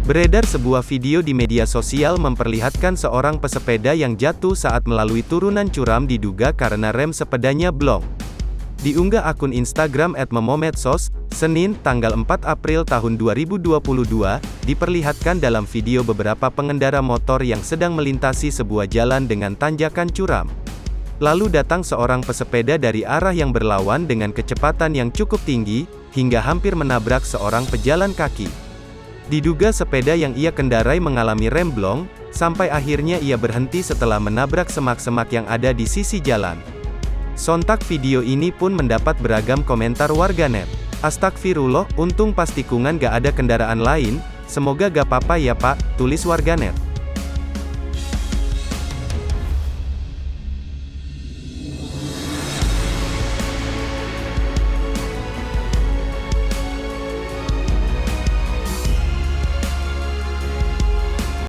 Beredar sebuah video di media sosial memperlihatkan seorang pesepeda yang jatuh saat melalui turunan curam diduga karena rem sepedanya blong. Diunggah akun Instagram @memomedsos, Senin, tanggal 4 April tahun 2022, diperlihatkan dalam video beberapa pengendara motor yang sedang melintasi sebuah jalan dengan tanjakan curam. Lalu datang seorang pesepeda dari arah yang berlawan dengan kecepatan yang cukup tinggi, hingga hampir menabrak seorang pejalan kaki. Diduga sepeda yang ia kendarai mengalami rem blong, sampai akhirnya ia berhenti setelah menabrak semak-semak yang ada di sisi jalan. Sontak video ini pun mendapat beragam komentar warganet. "Astagfirullah, untung pas tikungan gak ada kendaraan lain, semoga gak apa-apa ya pak," tulis warganet.